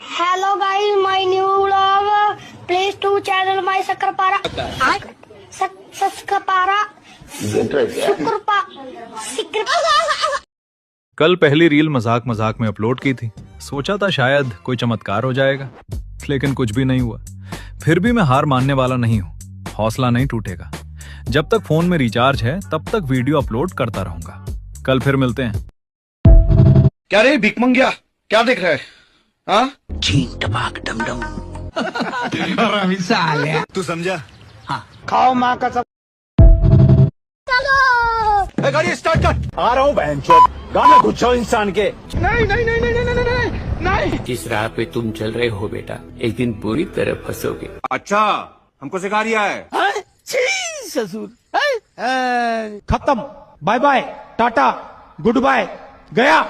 Hello guys, my new vlog. Please to channel my Sakrapara. Sakrapara. कल पहली reel मजाक मजाक में अपलोड की थी। सोचा था शायद कोई चमत्कार हो जाएगा, लेकिन कुछ भी नहीं हुआ। फिर भी मैं हार मानने वाला नहीं हूँ। हौसला नहीं टूटेगा। जब तक फोन में रिचार्ज है तब तक वीडियो अपलोड करता रहूंगा। कल फिर मिलते हैं। क्या रे भिकमंगिया, क्या देख रहा है? हाँ? तू समझा? खाओ माँ का सब। गाड़ी स्टार्ट कर। आ रहा हूँ बहनचोद, गाना गुच्छो इंसान के। नहीं। जिस राह पे तुम चल रहे हो बेटा, एक दिन पूरी तरह फंसोगे। अच्छा, हमको सिखा रिया है। ससुर खत्म, bye bye, tata, goodbye, गया।